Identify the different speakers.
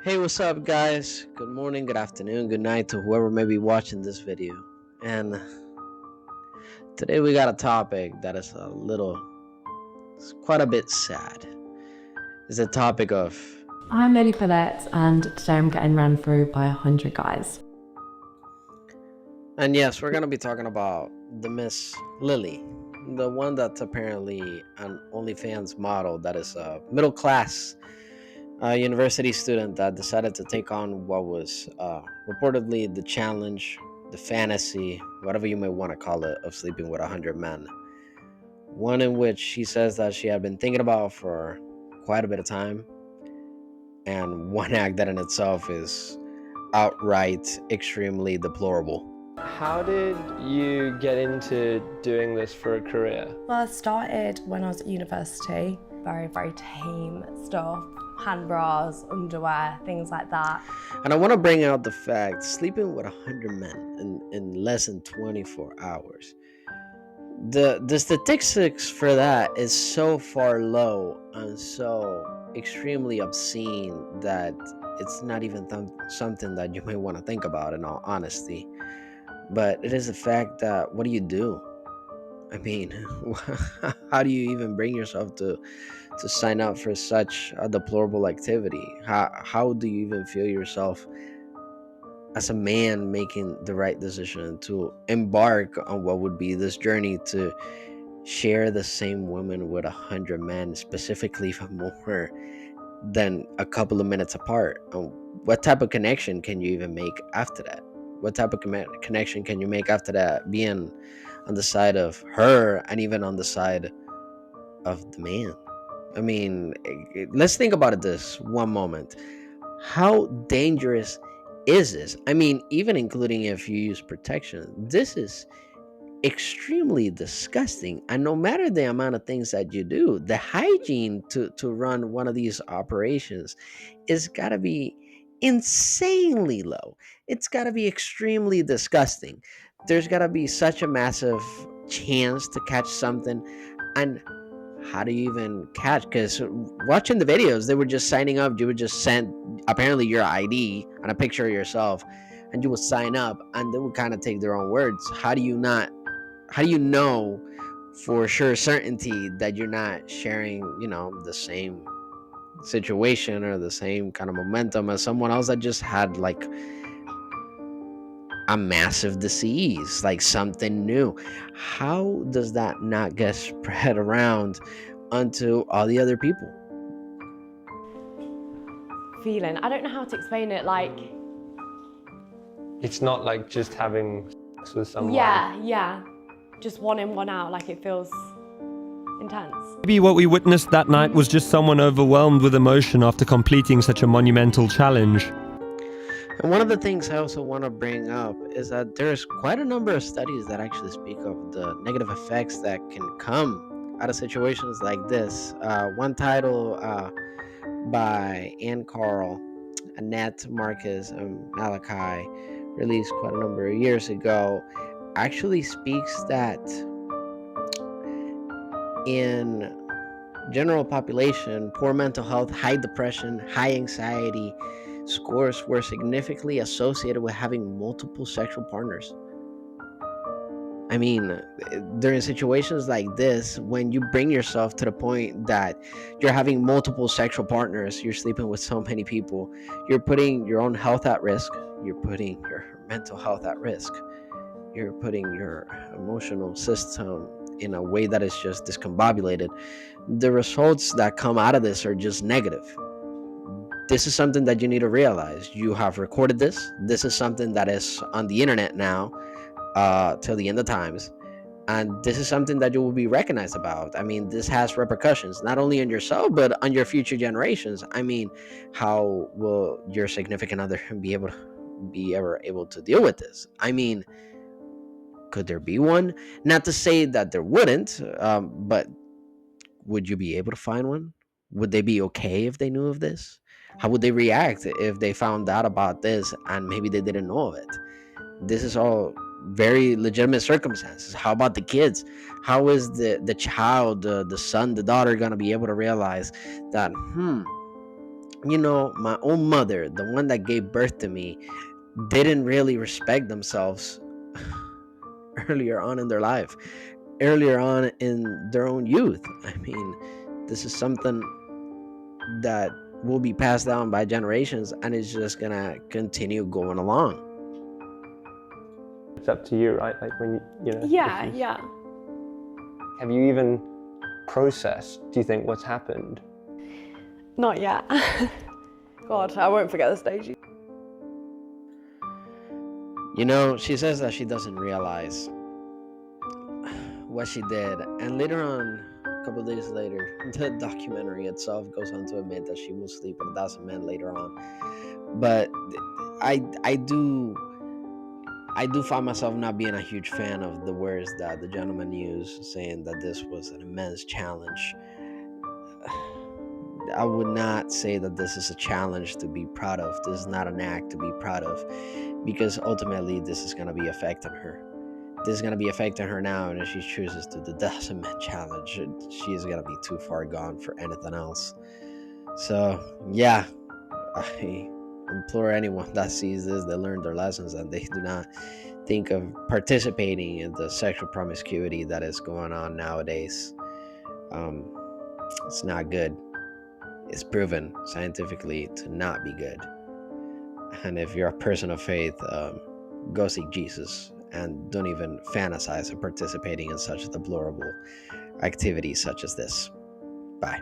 Speaker 1: Hey, what's up, guys? Good morning, good afternoon, good night to whoever may be watching this video. And today we got a topic that is it's quite a bit sad. It's a topic of,
Speaker 2: I'm Lily Paulette, and today I'm getting ran through by 100 guys.
Speaker 1: and yes, we're gonna be talking about the Miss Lily, the one that's apparently an OnlyFans model that is a middle class university student that decided to take on what was reportedly the challenge, the fantasy, whatever you may want to call it, of sleeping with 100 men. One in which she says that she had been thinking about for quite a bit of time, and one act that in itself is outright extremely deplorable.
Speaker 3: How did you get into doing this for a career?
Speaker 2: Well, I started when I was at university. Very tame stuff. Hand bras, underwear, things like that.
Speaker 1: And I want to bring out the fact sleeping with 100 men in less than 24 hours. The statistics for that is so far low and so extremely obscene that it's not even something that you may want to think about, in all honesty. But it is a fact that what do you do? I mean, how do you even bring yourself to sign up for such a deplorable activity? How do you even feel yourself as a man making the right decision to embark on what would be this journey to share the same woman with 100 men, specifically for more than a couple of minutes apart? What type of connection can you even make after that? What type of connection can you make after that, being on the side of her and even on the side of the man? I mean, let's think about it this one moment. How dangerous is this? I mean, even including if you use protection, this is extremely disgusting. And no matter the amount of things that you do, the hygiene to run one of these operations is got to be insanely low. It's got to be extremely disgusting. There's got to be such a massive chance to catch something. And how do you even catch? Because watching the videos, they were just signing up. You would just send apparently your ID and a picture of yourself, and you would sign up, and they would kind of take their own words. How do you know for sure certainty that you're not sharing, the same situation or the same kind of momentum as someone else that just had like a massive disease, like something new? How does that not get spread around onto all the other people?
Speaker 2: Feeling. I don't know how to explain it.
Speaker 3: It's not like just having sex with someone.
Speaker 2: Yeah. Just one in, one out. Like it feels intense.
Speaker 4: Maybe what we witnessed that night was just someone overwhelmed with emotion after completing such a monumental challenge.
Speaker 1: And one of the things I also want to bring up is that there's quite a number of studies that actually speak of the negative effects that can come out of situations like this. One title by Ann Carl, Annette Marcus, and Malachi, released quite a number of years ago, actually speaks that in general population, poor mental health, high depression, high anxiety scores were significantly associated with having multiple sexual partners. I mean, during situations like this, when you bring yourself to the point that you're having multiple sexual partners, you're sleeping with so many people, you're putting your own health at risk, you're putting your mental health at risk, you're putting your emotional system in a way that is just discombobulated. The results that come out of this are just negative. This is something that you need to realize. You have recorded this. This is something that is on the internet now, till the end of times. And this is something that you will be recognized about. I mean, this has repercussions, not only on yourself, but on your future generations. I mean, how will your significant other be ever able to deal with this? I mean, could there be one? Not to say that there wouldn't, but would you be able to find one? Would they be okay if they knew of this? How would they react if they found out about this and maybe they didn't know of it? This is all very legitimate circumstances. How about the kids? How is the child, the son, the daughter, gonna be able to realize that my own mother, the one that gave birth to me, didn't really respect themselves earlier on in their life, earlier on in their own youth. I mean, this is something that will be passed down by generations, and it's just gonna continue going along.
Speaker 3: It's up to you, right? Like when
Speaker 2: Yeah,
Speaker 3: if you-
Speaker 2: yeah.
Speaker 3: Have you even processed, do you think, what's happened?
Speaker 2: Not yet. God, I won't forget the stage.
Speaker 1: She says that she doesn't realize what she did, and later on, a couple of days later, the documentary itself goes on to admit that she will sleep with 1,000 men later on. But I do find myself not being a huge fan of the words that the gentleman used, saying that this was an immense challenge. I would not say that this is a challenge to be proud of. This is not an act to be proud of, because ultimately this is going to be affecting her. This is going to be affecting her now, and if she chooses to do the 1,000 men challenge, she is going to be too far gone for anything else. So, yeah, I implore anyone that sees this, they learn their lessons, and they do not think of participating in the sexual promiscuity that is going on nowadays. It's not good. It's proven scientifically to not be good. And if you're a person of faith, go seek Jesus, and don't even fantasize of participating in such deplorable activities such as this. Bye.